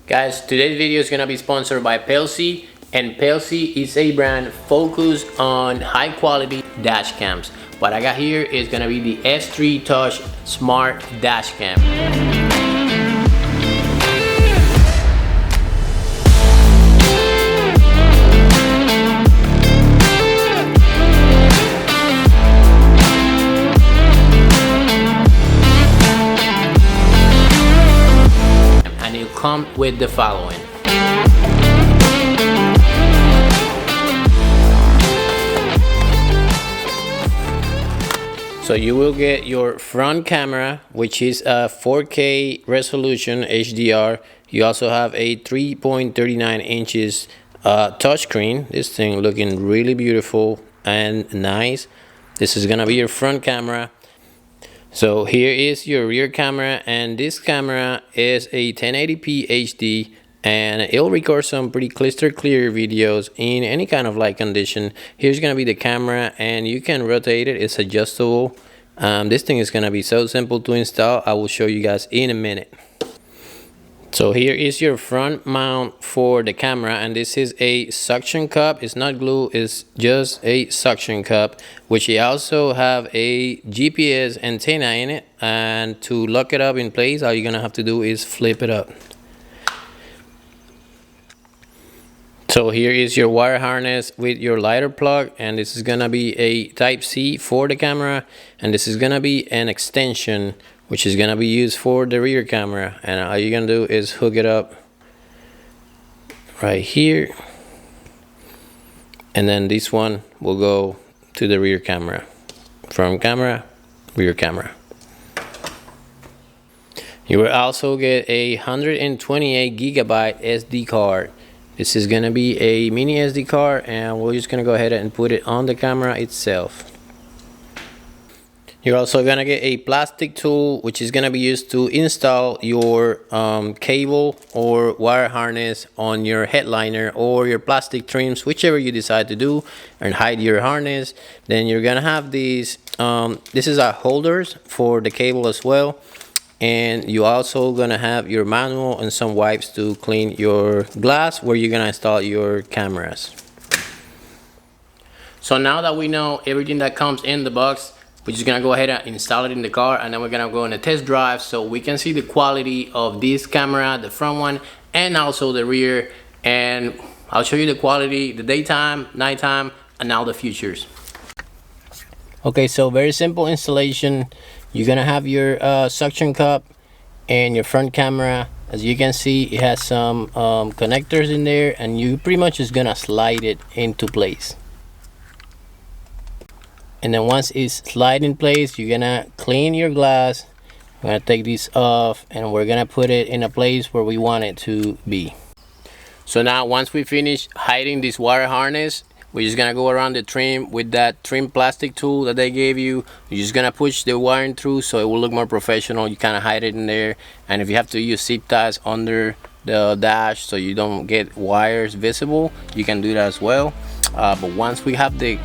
Guys, today's video is gonna be sponsored by Pelsee, and Pelsee is a brand focused on high quality dash cams. What I got here is gonna be the S3 Touch Smart Dash Cam. And it'll come with the following. So you will get your front camera, which is a 4K resolution HDR. You also have a 3.39 inches touchscreen. This thing looking really beautiful and nice. This is gonna be your front camera. So here is your rear camera, and this camera is a 1080p HD, and it'll record some pretty crystal clear videos in any kind of light condition. Here's gonna be the camera, and you can rotate it. It's adjustable. This thing is gonna be so simple to install. I will show you guys in a minute. So here is your front mount for the camera, and this is a suction cup. It's not glue, it's just a suction cup, which you also have a GPS antenna in it. And to lock it up in place, all you're gonna have to do is flip it up. So here is your wire harness with your lighter plug, and this is gonna be a Type-C for the camera, and this is gonna be an extension which is gonna be used for the rear camera. And all you're gonna do is hook it up right here, and then this one will go to the rear camera. Front camera, rear camera. You will also get a 128 gigabyte SD card. This is gonna be a mini SD card, and we're just gonna go ahead and put it on the camera itself. You're also gonna get a plastic tool, which is gonna be used to install your cable or wire harness on your headliner or your plastic trims, whichever you decide to do, and hide your harness. Then you're gonna have these, this is our holders for the cable as well. And you also gonna have your manual and some wipes to clean your glass where you're gonna install your cameras. So now that we know everything that comes in the box, we're just gonna go ahead and install it in the car, and then we're gonna go on a test drive so we can see the quality of this camera, the front one and also the rear. And I'll show you the quality, the daytime, nighttime, and now the features. Okay, so very simple installation. You're gonna have your suction cup and your front camera. As you can see, it has some connectors in there, and you pretty much just gonna slide it into place. And then once it's slide in place, you're gonna clean your glass. We're gonna take this off, and we're gonna put it in a place where we want it to be. So now once we finish hiding this wire harness, we're just gonna go around the trim with that trim plastic tool that they gave you. You're just gonna push the wiring through so it will look more professional. You kind of hide it in there, and if you have to use zip ties under the dash so you don't get wires visible, you can do that as well. But once we have the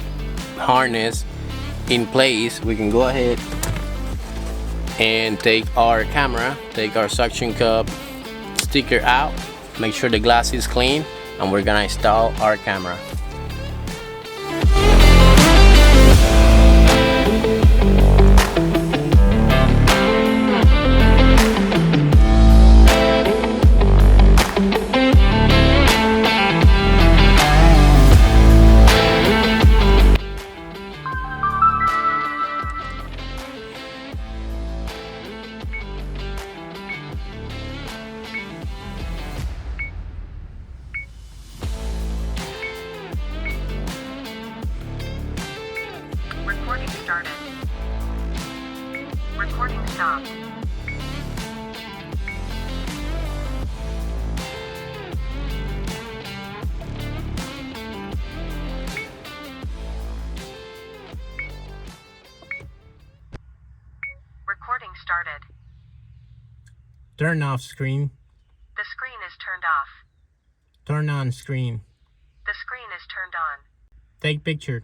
harness in place, we can go ahead and take our camera, take our suction cup sticker out, make sure the glass is clean, and we're gonna install our camera. Recording started. Recording stopped. Recording started. Turn off screen. The screen is turned off. Turn on screen. The screen is turned on. Take picture.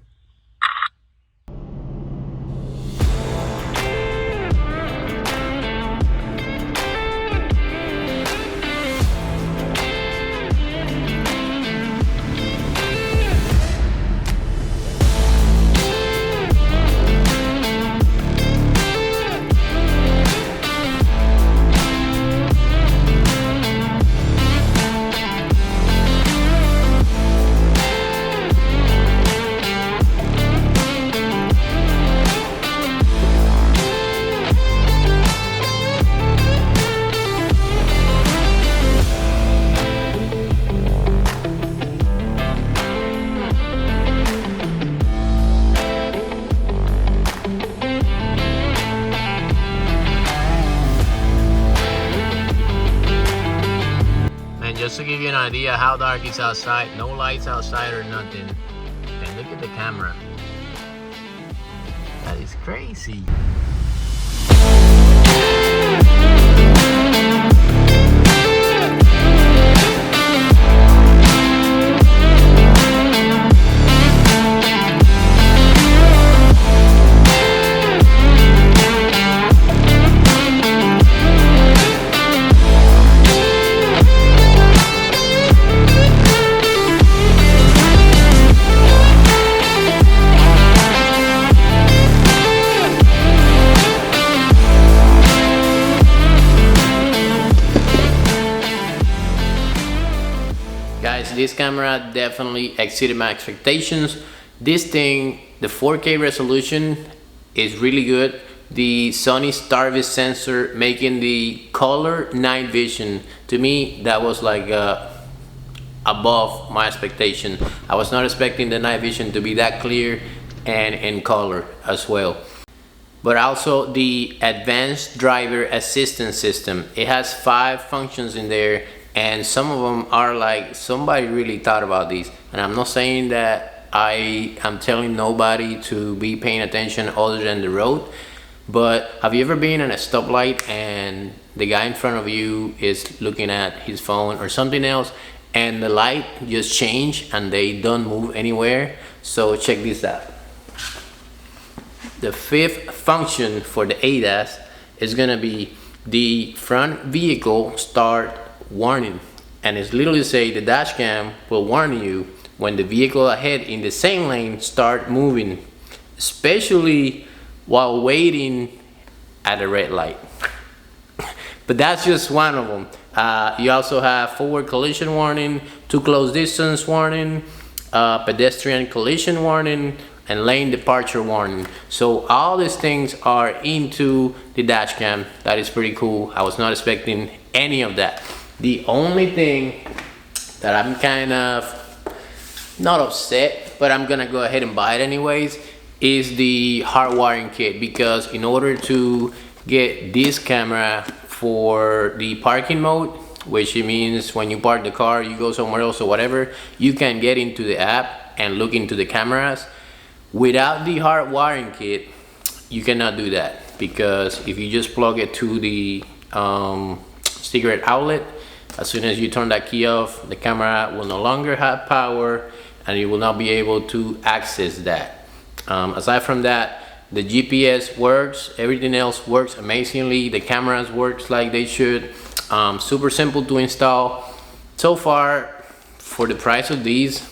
just to give you an idea how dark it's outside, no lights outside or nothing. And look at the camera. That is crazy. Guys, this camera definitely exceeded my expectations. This thing, the 4K resolution is really good. The Sony Starvis sensor making the color night vision, to me that was like above my expectation. I was not expecting the night vision to be that clear and in color as well. But also the advanced driver assistance system. It has 5 functions in there, and some of them are like, somebody really thought about these. And I'm not saying that I am telling nobody to be paying attention other than the road, but have you ever been at a stoplight and the guy in front of you is looking at his phone or something else, and the light just change and they don't move anywhere? So check this out. The 5th function for the ADAS is gonna be the front vehicle start warning, and it's literally say the dash cam will warn you when the vehicle ahead in the same lane start moving, especially while waiting at a red light. But that's just one of them. You also have forward collision warning, too close distance warning, pedestrian collision warning, and lane departure warning. So all these things are into the dash cam. That is pretty cool. I was not expecting any of that. The only thing that I'm kind of not upset, but I'm gonna go ahead and buy it anyways, is the hard wiring kit, because in order to get this camera for the parking mode, which it means when you park the car, you go somewhere else or whatever, you can get into the app and look into the cameras. Without the hard wiring kit, you cannot do that, because if you just plug it to the cigarette outlet, as soon as you turn that key off, the camera will no longer have power and you will not be able to access that. Aside from that, the GPS works, everything else works amazingly, the cameras works like they should. Super simple to install. So far, for the price of these,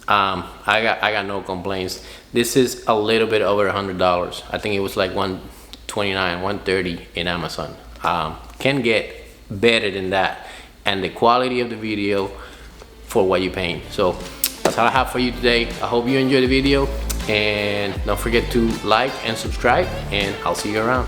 I got no complaints. This is a little bit over $100. I think it was like $129, $130 in Amazon. Can get better than that, and the quality of the video for what you're paying. So that's all I have for you today. I hope you enjoyed the video, and don't forget to like and subscribe, and I'll see you around.